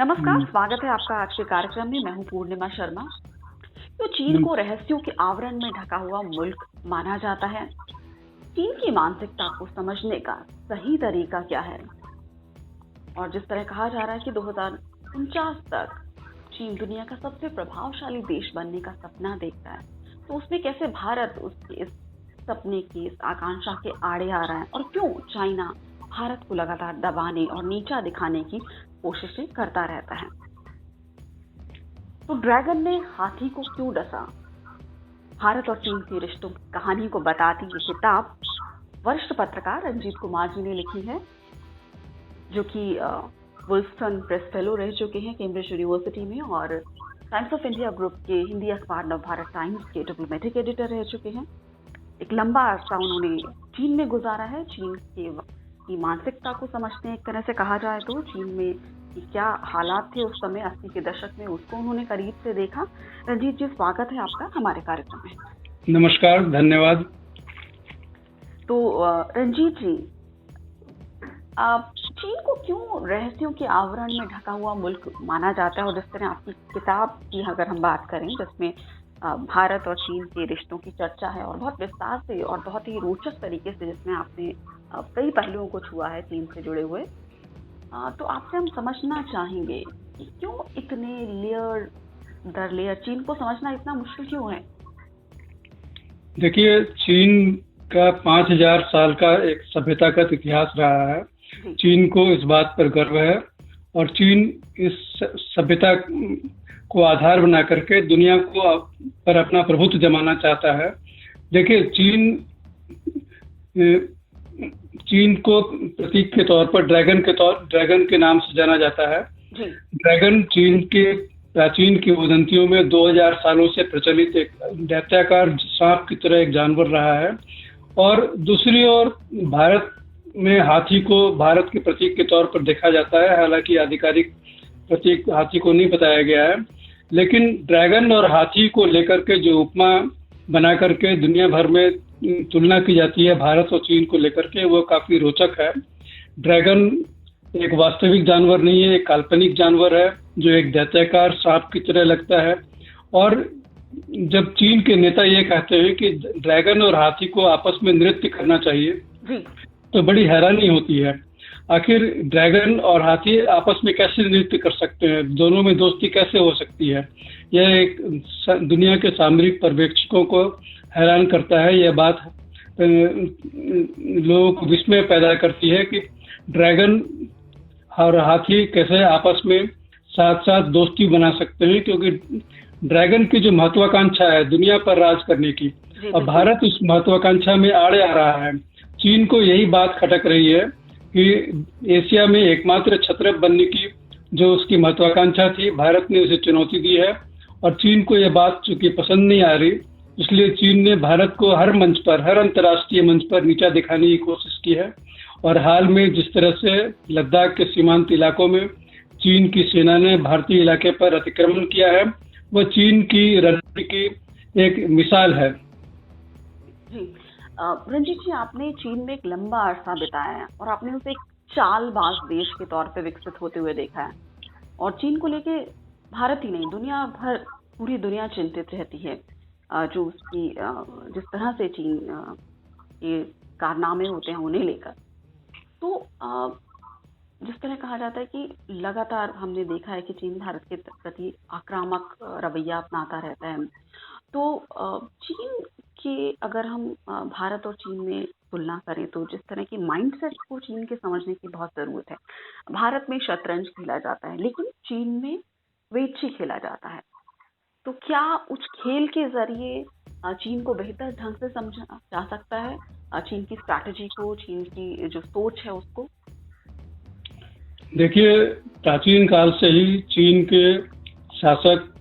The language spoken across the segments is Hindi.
नमस्कार, हम्म, स्वागत है आपका आज के कार्यक्रम में। मैं हूं पूर्णिमा शर्मा। तो चीन बिल- को रहस्यों के आवरण में ढका हुआ मुल्क माना जाता है। चीन की मानसिकता को समझने का सही तरीका क्या है? और जिस तरह कहा जा रहा है कि 2049 तक चीन दुनिया का सबसे प्रभावशाली देश बनने का सपना देखता है, तो उसमें कैसे भारत उसके इस सपने की, इस आकांक्षा के आड़े आ रहा है, और क्यों चाइना भारत को लगातार दबाने और नीचा दिखाने की कोशिशें करता रहता है? तो ड्रैगन ने हाथी को क्यों डसा? भारत और चीन के रिश्तों की कहानी को बताती ये किताब वरिष्ठ पत्रकार रंजीत कुमार जी ने लिखी है, जो कि वुल्फसन प्रेस फेलो रह चुके हैं कैम्ब्रिज यूनिवर्सिटी में, और टाइम्स ऑफ इंडिया ग्रुप के हिंदी अखबार नवभारत टाइम्स के डिप्लोमेटिक एडिटर रह चुके हैं। एक लंबा अरसा उन्होंने चीन में गुजारा है। चीन की मानसिकता को समझते हैं, एक तरह से कहा जाए तो चीन में कि क्या हालात थे उस समय 80 के दशक में, उसको उन्होंने करीब से देखा। रंजीत जी, स्वागत है आपका हमारे कार्यक्रम में। नमस्कार, धन्यवाद। तो रंजीत जी, आप चीन को क्यों रहस्यों के आवरण में ढका हुआ मुल्क माना जाता है? और जिस तरह आपकी किताब की अगर हम बात करें, जिसमें भारत और चीन के रिश्तों की चर्चा है, और बहुत विस्तार से और बहुत ही रोचक तरीके से जिसमें आपने कई पहलुओं को छुआ है चीन से जुड़े हुए, तो आपसे हम समझना चाहेंगे कि क्यों इतने लेयर दर लेयर चीन को समझना इतना मुश्किल क्यों है? देखिए, चीन का 5000 साल का एक सभ्यता का इतिहास रहा है। जी। चीन को इस बात पर गर्व है और चीन इस सभ्यता को आधार बना करके दुनिया को पर अपना प्रभुत्व जमाना चाहता है। देखिए, चीन को प्रतीक के तौर पर ड्रैगन के नाम से जाना जाता है। जी। ड्रैगन चीन के प्राचीन किंवदंतियों में 2000 सालों से प्रचलित एक दैत्याकार सांप की तरह एक जानवर रहा है। और दूसरी ओर भारत में हाथी को भारत के प्रतीक के तौर पर देखा जाता है। हालांकि आधिकारिक प्रतीक हाथी को नहीं बताया गया है, लेकिन ड्रैगन और हाथी को लेकर के जो उपमा बना करके दुनिया भर में तुलना की जाती है भारत और चीन को लेकर के, वो काफी रोचक है। ड्रैगन एक वास्तविक जानवर नहीं है, एक काल्पनिक जानवर है जो एक दैत्याकार सांप की तरह लगता है। और जब चीन के नेता ये कहते हैं कि ड्रैगन और हाथी को आपस में नृत्य करना चाहिए, तो बड़ी हैरानी होती है। आखिर ड्रैगन और हाथी आपस में कैसे नृत्य कर सकते हैं? दोनों में दोस्ती कैसे हो सकती है? यह एक दुनिया के सामरिक पर्यवेक्षकों को हैरान करता है। यह बात लोगों को विस्मय पैदा करती है कि ड्रैगन और हाथी कैसे आपस में साथ साथ दोस्ती बना सकते हैं, क्योंकि ड्रैगन की जो महत्वाकांक्षा है दुनिया पर राज करने की, और भारत उस महत्वाकांक्षा में आड़े आ रहा है। चीन को यही बात खटक रही है कि एशिया में एकमात्र छत्रप बनने की जो उसकी महत्वाकांक्षा थी, भारत ने उसे चुनौती दी है। और चीन को यह बात चूंकि पसंद नहीं आ रही, इसलिए चीन ने भारत को हर मंच पर, हर अंतर्राष्ट्रीय मंच पर नीचा दिखाने की कोशिश की है। और हाल में जिस तरह से लद्दाख के सीमांत इलाकों में चीन की सेना ने भारतीय इलाके पर अतिक्रमण किया है, वह चीन की रणनीति की एक मिसाल है। जी। रंजीत जी, आपने चीन में एक लंबा अरसा बिताया है और आपने उसे एक चालबाज देश के तौर पे विकसित होते हुए देखा है। और चीन को लेके भारत ही नहीं, दुनिया भर, पूरी दुनिया चिंतित रहती है। जो उसकी जिस तरह से चीन के कारनामे होते हैं उन्हें लेकर। तो जिस तरह कहा जाता है कि लगातार हमने देखा है कि चीन भारत के प्रति आक्रामक रवैया अपनाता रहता है। तो चीन के अगर हम भारत और चीन में तुलना करें, तो जिस तरह की माइंडसेट को चीन के समझने की बहुत ज़रूरत है। भारत में शतरंज खेला जाता है, लेकिन चीन में वेची खेला जाता है। तो क्या उस खेल के जरिए चीन को बेहतर ढंग से समझा जा सकता है? चीन की स्ट्रैटेजी को, चीन की जो सोच है उसको? देखिए, प्राचीन काल से ही चीन के शासक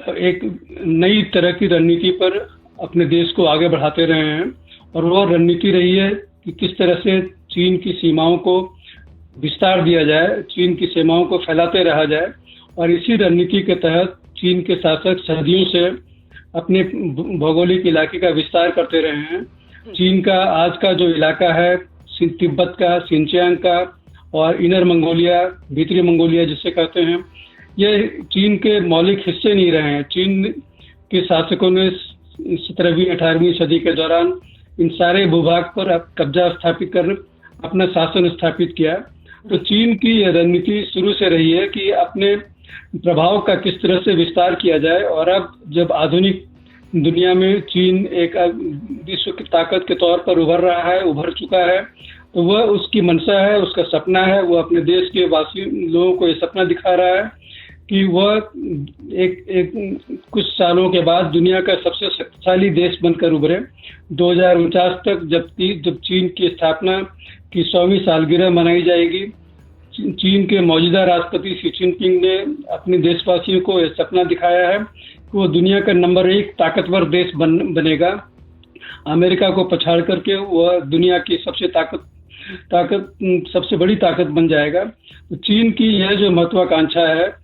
एक नई तरह की रणनीति पर अपने देश को आगे बढ़ाते रहे हैं। और वह रणनीति रही है कि किस तरह से चीन की सीमाओं को विस्तार दिया जाए, चीन की सीमाओं को फैलाते रहा जाए। और इसी रणनीति के तहत चीन के शासक सदियों से अपने भौगोलिक इलाके का विस्तार करते रहे हैं। चीन का आज का जो इलाका है, तिब्बत का, सिंचियांग का और इनर मंगोलिया, भीतरी मंगोलिया जिसे कहते हैं, ये चीन के मौलिक हिस्से नहीं रहे हैं। चीन के शासकों ने 17वीं 18वीं सदी के दौरान इन सारे भूभाग पर कब्जा स्थापित कर अपना शासन स्थापित किया। तो चीन की यह रणनीति शुरू से रही है कि अपने प्रभाव का किस तरह से विस्तार किया जाए, और अब जब आधुनिक दुनिया में चीन एक विश्व की ताकत के तौर पर उभर चुका है, तो वह उसकी मंशा है, उसका सपना है, वो अपने देश के वासी लोगों को ये सपना दिखा रहा है कि वह एक कुछ सालों के बाद दुनिया का सबसे शक्तिशाली देश बनकर उभरे। 2049 तक जब चीन की स्थापना की 100वीं सालगिरह मनाई जाएगी, चीन के मौजूदा राष्ट्रपति शी जिनपिंग ने अपने देशवासियों को यह सपना दिखाया है कि वो दुनिया का नंबर 1 ताकतवर देश बनेगा। अमेरिका को पछाड़ करके वह दुनिया की सबसे बड़ी ताकत बन जाएगा। तो चीन की यह जो महत्वाकांक्षा है,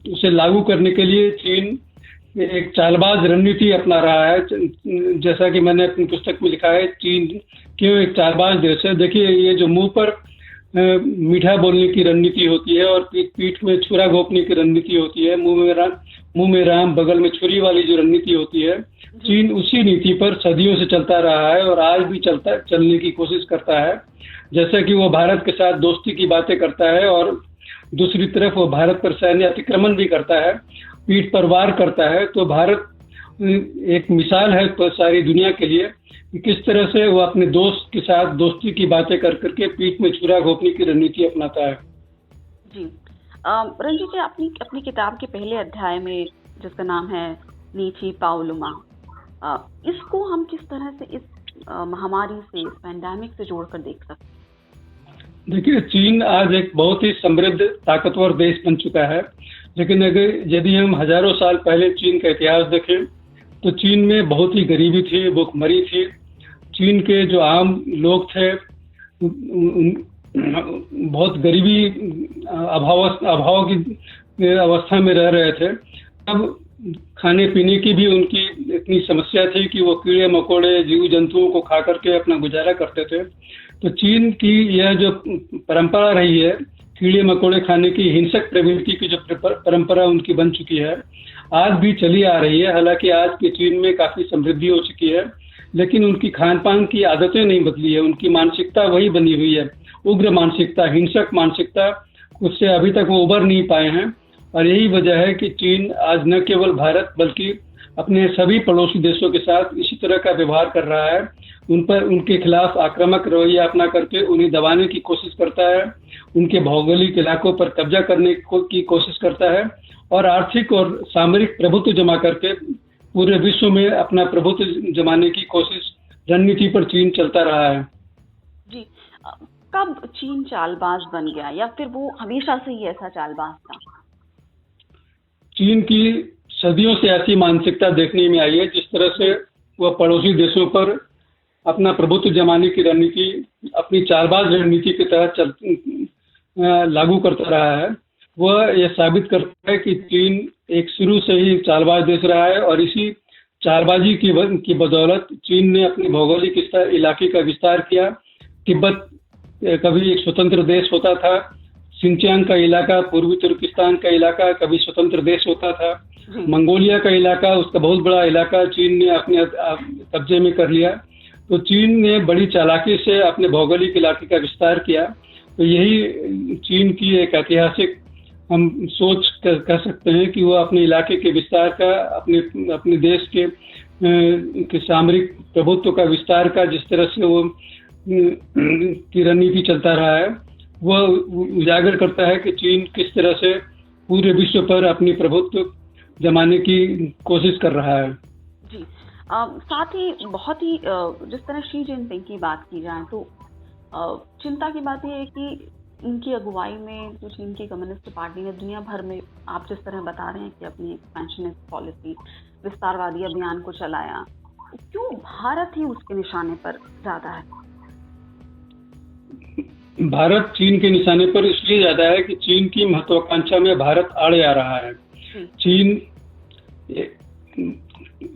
उसे लागू करने के लिए चीन एक चालबाज रणनीति अपना रहा है। जैसा कि मैंने अपनी पुस्तक में लिखा है, चीन क्यों एक चालबाज देश है। देखिए, ये जो मुंह पर मीठा बोलने की रणनीति होती है और पीठ में छुरा घोंपने की रणनीति होती है, मुंह में राम बगल में छुरी वाली जो रणनीति होती है, चीन उसी नीति पर सदियों से चलता रहा है और आज भी चलने की कोशिश करता है। जैसा कि वो भारत के साथ दोस्ती की बातें करता है और दूसरी तरफ वो भारत पर सैन्य अतिक्रमण भी करता है, पीठ पर वार करता है। तो भारत एक मिसाल है सारी दुनिया के लिए कि किस तरह से वो अपने दोस्त के साथ दोस्ती की बातें कर करके पीठ में छुरा घोंपने की रणनीति अपनाता है। जी, रंजीत जी, अपनी किताब के पहले अध्याय में, जिसका नाम है नीची पाओलुमा, इसको हम किस तरह से इस महामारी से, इस पैंडेमिक से जोड़कर देख सकते हैं? देखिए, चीन आज एक बहुत ही समृद्ध ताकतवर देश बन चुका है, लेकिन यदि हम हजारों साल पहले चीन का इतिहास देखें तो चीन में बहुत ही गरीबी थी, भूखमरी थी। चीन के जो आम लोग थे बहुत गरीबी अभाव की अवस्था में रह रहे थे। अब खाने पीने की भी उनकी इतनी समस्या थी कि वो कीड़े मकोड़े, जीव जंतुओं को खा करके अपना गुजारा करते थे। तो चीन की यह जो परंपरा रही है, कीड़े मकोड़े खाने की, हिंसक प्रवृत्ति की जो परंपरा उनकी बन चुकी है, आज भी चली आ रही है। हालांकि आज के चीन में काफी समृद्धि हो चुकी है, लेकिन उनकी खान पान की आदतें नहीं बदली है। उनकी मानसिकता वही बनी हुई है, उग्र मानसिकता, हिंसक मानसिकता, उससे अभी तक वो उबर नहीं पाए हैं। और यही वजह है कि चीन आज न केवल भारत बल्कि अपने सभी पड़ोसी देशों के साथ इसी तरह का व्यवहार कर रहा है। उनके खिलाफ आक्रामक रवैया अपना करके उन्हें दबाने की कोशिश करता है, उनके भौगोलिक इलाकों पर कब्जा करने की कोशिश करता है और आर्थिक और सामरिक प्रभुत्व जमा करके पूरे विश्व में अपना प्रभुत्व जमाने की कोशिश, रणनीति पर चीन चलता रहा है। जी, कब चीन चालबाज बन गया, या फिर वो हमेशा से ही ऐसा चालबाज था? चीन की सदियों से ऐसी मानसिकता देखने में आई है, जिस तरह से वह पड़ोसी देशों पर अपना प्रभुत्व जमाने की रणनीति अपनी चालबाज रणनीति के तहत लागू करता रहा है। वह यह साबित करता है कि चीन एक शुरू से ही चालबाज देश रहा है और इसी चालबाजी की बदौलत चीन ने अपने भौगोलिक इलाके का विस्तार किया। तिब्बत कभी एक स्वतंत्र देश होता था, सिंचियांग का इलाका, पूर्वी तुर्किस्तान का इलाका कभी स्वतंत्र देश होता था, मंगोलिया का इलाका, उसका बहुत बड़ा इलाका चीन ने अपने कब्जे में कर लिया। तो चीन ने बड़ी चालाकी से अपने भौगोलिक इलाके का विस्तार किया। तो यही चीन की एक ऐतिहासिक हम सोच कह सकते हैं कि वो अपने इलाके के विस्तार का, अपने देश के सामरिक प्रभुत्व का विस्तार का, जिस तरह से वो की रणनीति चलता रहा है, वह उजागर करता है कि चीन किस तरह से पूरे विश्व पर अपनी प्रभुत्व जमाने की कोशिश कर रहा है। जी, साथ ही बहुत ही जिस तरह शी जिनपिंग की बात की जाए तो चिंता की बात यह है कि इनकी अगुवाई में जो चीन की कम्युनिस्ट पार्टी ने दुनिया भर में, आप जिस तरह बता रहे हैं कि अपनी एक्सपेंशनिस्ट पॉलिसी, विस्तारवादी अभियान को चलाया, क्यों भारत ही उसके निशाने पर ज्यादा है? भारत चीन के निशाने पर इसलिए ज्यादा है कि चीन की महत्वाकांक्षा में भारत आड़े आ रहा है। चीन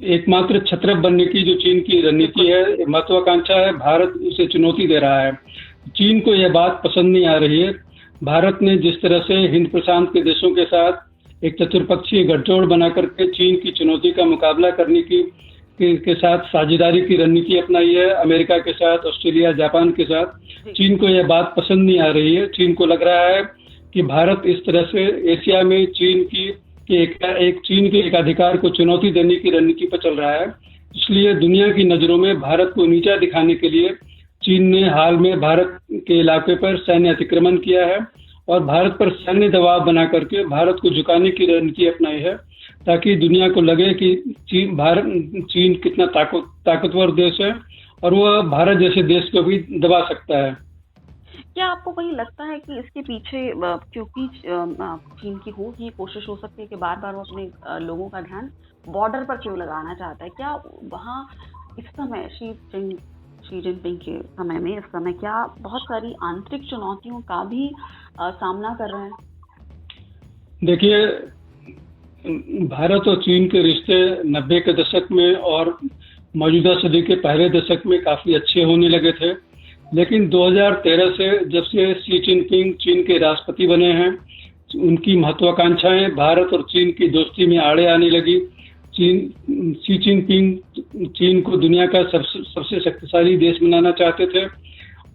एकमात्र छत्रप बनने की जो चीन की रणनीति है, महत्वाकांक्षा है, भारत उसे चुनौती दे रहा है। चीन को यह बात पसंद नहीं आ रही है। भारत ने जिस तरह से हिंद प्रशांत के देशों के साथ एक चतुर्पक्षीय गठजोड़ बना करके चीन की चुनौती का मुकाबला करने के साथ साझेदारी की रणनीति अपनाई है, अमेरिका के साथ, ऑस्ट्रेलिया, जापान के साथ, चीन को यह बात पसंद नहीं आ रही है। चीन को लग रहा है कि भारत इस तरह से एशिया में चीन के एकाधिकार को चुनौती देने की रणनीति पर चल रहा है। इसलिए दुनिया की नजरों में भारत को नीचा दिखाने के लिए चीन ने हाल में भारत के इलाके पर सैन्य अतिक्रमण किया है और भारत पर सैन्य दबाव बना करके भारत को झुकाने की रणनीति अपनाई है, ताकि दुनिया को लगे कि चीन कितना ताकतवर देश है और वह भारत जैसे देश को भी दबा सकता है। क्या आपको कहीं लगता है कि इसके पीछे क्योंकि चीन की ये कोशिश हो सकती है कि बार बार वो अपने लोगों का ध्यान बॉर्डर पर क्यों लगाना चाहता है? क्या वहाँ इस समय शी जिनपिंग के समय में इस समय क्या बहुत सारी आंतरिक चुनौतियों का भी सामना कर रहे हैं? देखिए, भारत और चीन के रिश्ते 90 के दशक में और मौजूदा सदी के पहले दशक में काफी अच्छे होने लगे थे, लेकिन 2013 से जब से शी जिनपिंग चीन के राष्ट्रपति बने हैं, उनकी महत्वाकांक्षाएं भारत और चीन की दोस्ती में आड़े आने लगी। शी जिनपिंग चीन को दुनिया का सबसे शक्तिशाली देश बनाना चाहते थे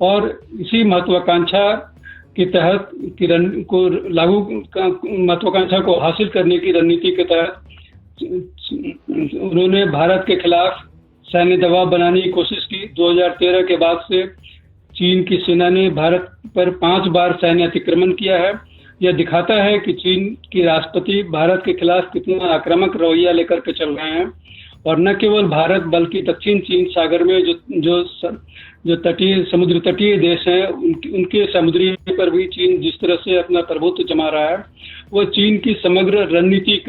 और इसी महत्वाकांक्षा के तहत महत्वाकांक्षा को हासिल करने की रणनीति के तहत उन्होंने भारत के खिलाफ सैन्य दबाव बनाने की कोशिश की। 2013 के बाद से चीन की सेना ने भारत पर 5 बार सैन्य अतिक्रमण किया है। यह दिखाता है कि चीन के राष्ट्रपति भारत के खिलाफ कितना आक्रामक रवैया लेकर के चल रहे हैं और न केवल भारत बल्कि दक्षिण चीन सागर में जो समुद्र तटीय देश हैं उनके समुद्री पर भी चीन जिस तरह से अपना प्रभुत्व जमा रहा है, वह चीन की समग्र रणनीति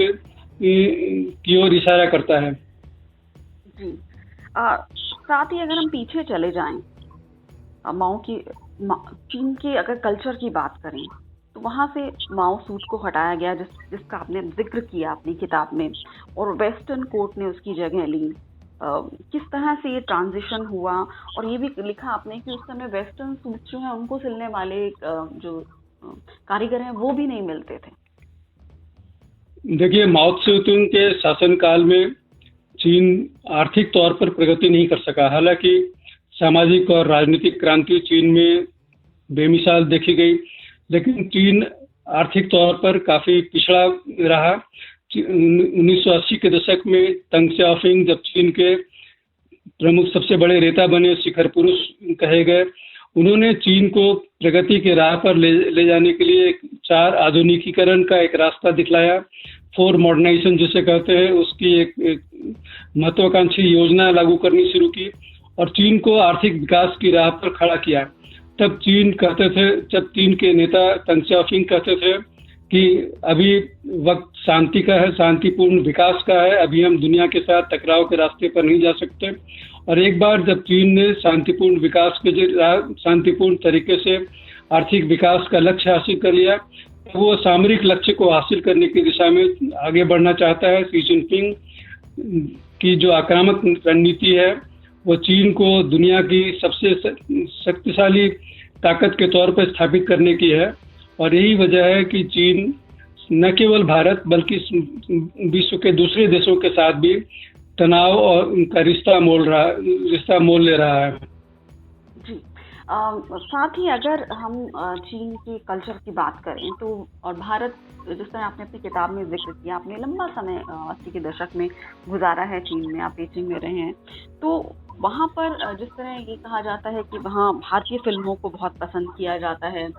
की ओर इशारा करता है। जी, साथ ही अगर हम पीछे चले जाएं, चीन के अगर कल्चर की बात करें तो वहाँ से माओ सूट को हटाया गया जिसका आपने जिक्र किया अपनी किताब में, और वेस्टर्न कोर्ट ने उसकी जगह ली। किस तरह से ये ट्रांजिशन हुआ, और ये भी लिखा आपने कि उस समय वेस्टर्न सूट जो है उनको सिलने वाले जो कारीगर हैं वो भी नहीं मिलते थे। देखिए, माओ त्से-तुंग के शासनकाल में चीन आर्थिक तौर पर प्रगति नहीं कर सका। हालांकि सामाजिक और राजनीतिक क्रांति चीन में बेमिसाल देखी गई, लेकिन चीन आर्थिक तौर पर काफी पिछड़ा रहा। 1980 के दशक में तंग शाओपिंग जब चीन के प्रमुख सबसे बड़े नेता बने, शिखर पुरुष कहे गए, उन्होंने चीन को प्रगति के राह पर ले जाने के लिए 4 आधुनिकीकरण का एक रास्ता दिखलाया। 4 मॉडर्नाइजेशन जिसे कहते हैं, उसकी एक महत्वाकांक्षी योजना लागू करनी शुरू की और चीन को आर्थिक विकास की राह पर खड़ा किया। जब चीन के नेता तंग शाओपिंग कहते थे कि अभी वक्त शांति का है, शांतिपूर्ण विकास का है, अभी हम दुनिया के साथ टकराव के रास्ते पर नहीं जा सकते। और एक बार जब चीन ने शांतिपूर्ण तरीके से आर्थिक विकास का लक्ष्य हासिल कर लिया, तो वो सामरिक लक्ष्य को हासिल करने की दिशा में आगे बढ़ना चाहता है। शी जिनपिंग की जो आक्रामक रणनीति है वो चीन को दुनिया की सबसे शक्तिशाली ताकत के तौर पर स्थापित करने की है, और यही वजह है कि चीन न केवल भारत बल्कि विश्व के दूसरे देशों के साथ भी तनाव और उनका रिश्ता मोल ले रहा है। जी, साथ ही अगर हम चीन के कल्चर की बात करें तो, और भारत जिस तरह आपने अपनी किताब में जिक्र किया, आपने लंबा समय 80 के दशक में गुजारा है चीन में, आप बीजिंग में रहे हैं, तो वहाँ पर जिस तरह ये कहा जाता है कि वहाँ भारतीय फिल्मों को बहुत पसंद किया जाता है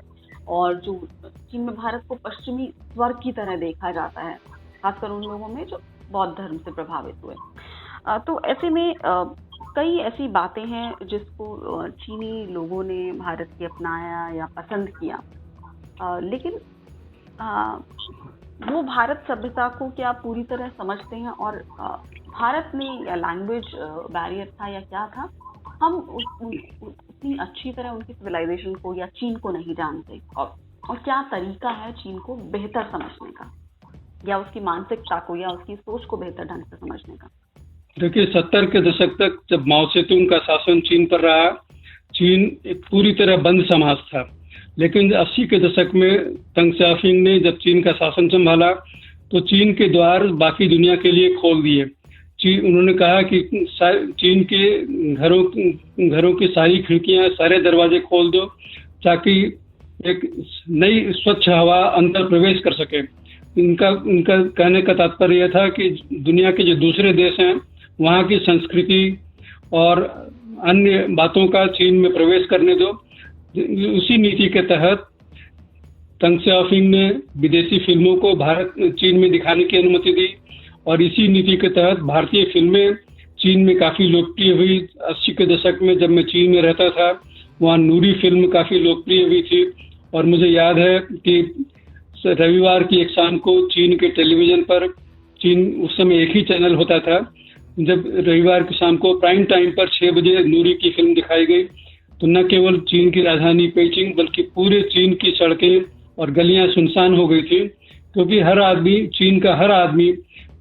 और जो चीन में भारत को पश्चिमी स्वर्ग की तरह देखा जाता है, खासकर उन लोगों में जो बौद्ध धर्म से प्रभावित हुए। तो ऐसे में कई ऐसी बातें हैं जिसको चीनी लोगों ने भारत के अपनाया या पसंद किया, लेकिन वो भारत सभ्यता को क्या पूरी तरह समझते हैं, और भारत में या लैंग्वेज बैरियर था या क्या था, हम उतनी अच्छी तरह उनकी सिविलाइजेशन को या चीन को नहीं जानते, और क्या तरीका है चीन को बेहतर समझने का या उसकी मानसिकता को या उसकी सोच को बेहतर ढंग से समझने का। देखिए, 70 के दशक तक जब माओ त्से-तुंग का शासन चीन पर रहा, चीन एक पूरी तरह बंद समाज था। लेकिन 80 के दशक में तंग शाओपिंग ने जब चीन का शासन संभाला तो चीन के द्वार बाकी दुनिया के लिए खोल दिए। उन्होंने कहा कि चीन के घरों की सारी खिड़कियां, सारे दरवाजे खोल दो ताकि एक नई स्वच्छ हवा अंदर प्रवेश कर सके। इनका इनका कहने का तात्पर्य यह था कि दुनिया के जो दूसरे देश हैं वहाँ की संस्कृति और अन्य बातों का चीन में प्रवेश करने दो। उसी नीति के तहत तंग शाओपिंग ने विदेशी फिल्मों को चीन में दिखाने की अनुमति दी और इसी नीति के तहत भारतीय फिल्में चीन में काफ़ी लोकप्रिय हुई। 80 के दशक में जब मैं चीन में रहता था वहाँ नूरी फिल्म काफ़ी लोकप्रिय हुई थी और मुझे याद है कि रविवार की एक शाम को चीन के टेलीविज़न पर, उस समय एक ही चैनल होता था, जब रविवार की शाम को प्राइम टाइम पर 6 बजे नूरी की फिल्म दिखाई गई तो न केवल चीन की राजधानी पेइचिंग बल्कि पूरे चीन की सड़कें और गलियां सुनसान हो गई थी, क्योंकि चीन का हर आदमी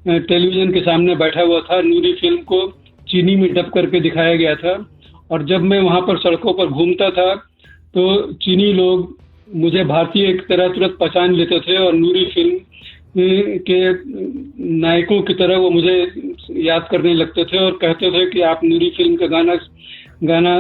टेलीविज़न के सामने बैठा हुआ था। नूरी फिल्म को चीनी में डब करके दिखाया गया था और जब मैं वहाँ पर सड़कों पर घूमता था तो चीनी लोग मुझे भारतीय की तरह तुरंत पहचान लेते थे और नूरी फिल्म के नायकों की तरह वो मुझे याद करने लगते थे और कहते थे कि आप नूरी फिल्म का गाना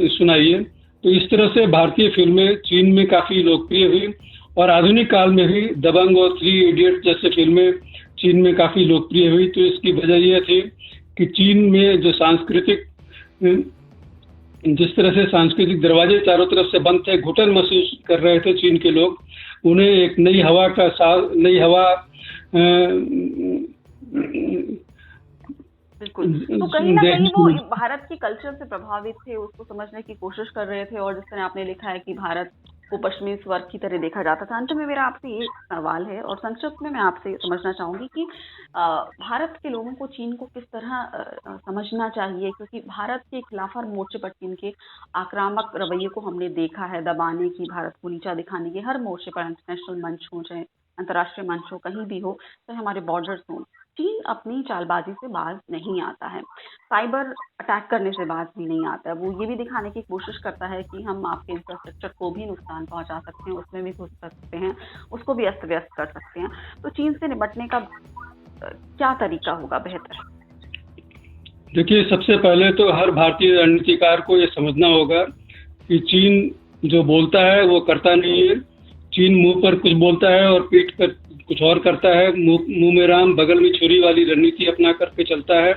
सुनाइए। तो इस तरह से भारतीय फिल्में चीन में काफ़ी लोकप्रिय हुई और आधुनिक काल में भी दबंग और 3 इडियट जैसे फिल्में चीन में काफ़ी लोकप्रिय हुई। तो इसकी वजह यह थी कि चीन में जो जिस तरह से सांस्कृतिक दरवाजे चारों तरफ से बंद थे, घुटन महसूस कर रहे थे चीन के लोग, उन्हें एक नई हवा बिल्कुल। तो कहीं ना कहीं वो भारत की कल्चर से प्रभावित थे, उसको समझने की कोशिश कर रहे थे और जिस तरह आपने लिखा है कि भारत को पश्चिमी स्वर्ग की तरह देखा जाता था। अंत में मेरा आपसे ये सवाल है और संक्षिप्त में मैं आपसे समझना चाहूंगी कि भारत के लोगों को चीन को किस तरह समझना चाहिए, क्योंकि भारत के खिलाफ हर मोर्चे पर चीन के आक्रामक रवैये को हमने देखा है, दबाने की, भारत को नीचा दिखाने की, हर मोर्चे पर, इंटरनेशनल मंच हो चाहे अंतर्राष्ट्रीय मंच हो, कहीं भी हो, चाहे हमारे बॉर्डर्स हों, चीन अपनी चालबाजी से बाज नहीं आता है, साइबर अटैक करने से बाज भी नहीं आता है। वो ये भी दिखाने की कोशिश करता है कि हम आपके इंफ्रास्ट्रक्चर को भी नुकसान पहुंचा सकते हैं, उसमें भी घुस सकते हैं, उसको भी अस्त व्यस्त कर सकते हैं। तो चीन से निपटने का क्या तरीका होगा बेहतर? देखिए, सबसे पहले तो हर भारतीय रणनीतिकार को ये समझना होगा कि चीन जो बोलता है वो करता नहीं है। चीन मुंह पर कुछ बोलता है और पीठ पर कुछ और करता है। मुंह में राम बगल में छुरी वाली रणनीति अपना करके चलता है।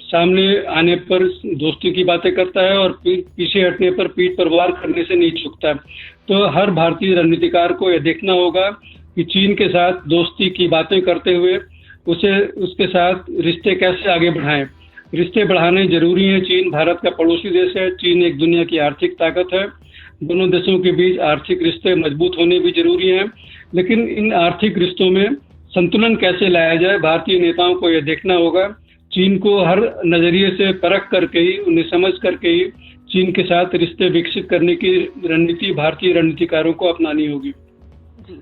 सामने आने पर दोस्ती की बातें करता है और पीछे हटने पर पीठ पर वार करने से नहीं चूकता। तो हर भारतीय रणनीतिकार को यह देखना होगा कि चीन के साथ दोस्ती की बातें करते हुए उसके साथ रिश्ते कैसे आगे बढ़ाएं। रिश्ते बढ़ाने जरूरी हैं। चीन भारत का पड़ोसी देश है। चीन एक दुनिया की आर्थिक ताकत है। दोनों देशों के बीच आर्थिक रिश्ते मजबूत होने भी जरूरी हैं, लेकिन इन आर्थिक रिश्तों में संतुलन कैसे लाया जाए, भारतीय नेताओं को यह देखना होगा। चीन को हर नजरिए से परख करके ही, उन्हें समझ करके ही चीन के साथ रिश्ते विकसित करने की रणनीति भारतीय रणनीतिकारों को अपनानी होगी। जी,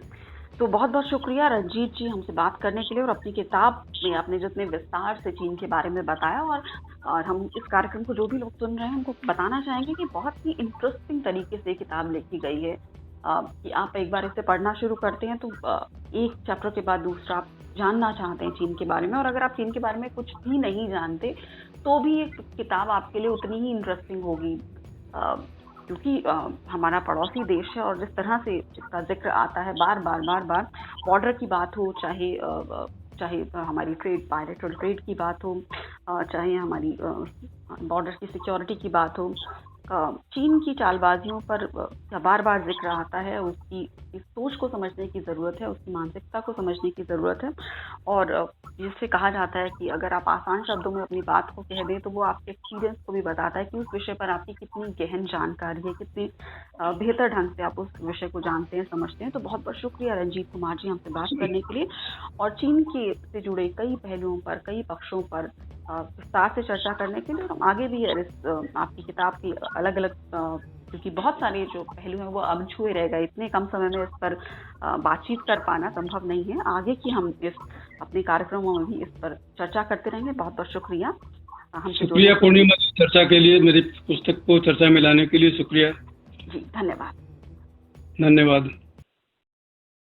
तो बहुत बहुत शुक्रिया रंजीत जी हमसे बात करने के लिए और अपनी किताब में आपने जितने विस्तार से चीन के बारे में बताया और हम इस कार्यक्रम को जो भी लोग सुन रहे हैं उनको बताना चाहेंगे कि बहुत ही इंटरेस्टिंग तरीके से किताब लिखी गई है कि आप एक बार इसे पढ़ना शुरू करते हैं तो एक चैप्टर के बाद दूसरा आप जानना चाहते हैं चीन के बारे में, और अगर आप चीन के बारे में कुछ भी नहीं जानते तो भी ये किताब आपके लिए उतनी ही इंटरेस्टिंग होगी, क्योंकि हमारा पड़ोसी देश है और जिस तरह से इसका जिक्र आता है बार बार बॉर्डर की बात हो, चाहे हमारी बायलैटरल ट्रेड की बात हो, चाहे हमारी बॉर्डर की सिक्योरिटी की बात हो, चीन की चालबाजियों पर बार बार जिक्र आता है। उसकी इस सोच को समझने की ज़रूरत है, उसकी मानसिकता को समझने की ज़रूरत है। और जिससे कहा जाता है कि अगर आप आसान शब्दों में अपनी बात को कह दें तो वो आपके एक्सपीरियंस को भी बताता है कि उस विषय पर आपकी कितनी गहन जानकारी है, कितनी बेहतर ढंग से आप उस विषय को जानते हैं, समझते हैं। तो बहुत बहुत शुक्रिया रंजीत कुमार जी हमसे बात करने के लिए और चीन के से जुड़े कई पहलुओं पर, कई पक्षों पर विस्तार से चर्चा करने के लिए। हम आगे भी आपकी किताब की अलग अलग, क्योंकि बहुत सारे जो पहलू हैं वो अनछुए रह गए, इतने कम समय में इस पर बातचीत कर पाना संभव नहीं है। आगे की हम इस अपने कार्यक्रमों में भी इस पर चर्चा करते रहेंगे। बहुत बहुत शुक्रिया। हमसे शुक्रिया जुड़ने पूर्णिमा जी, चर्चा के लिए, मेरी पुस्तक को चर्चा में लाने के लिए शुक्रिया। जी, धन्यवाद। धन्यवाद।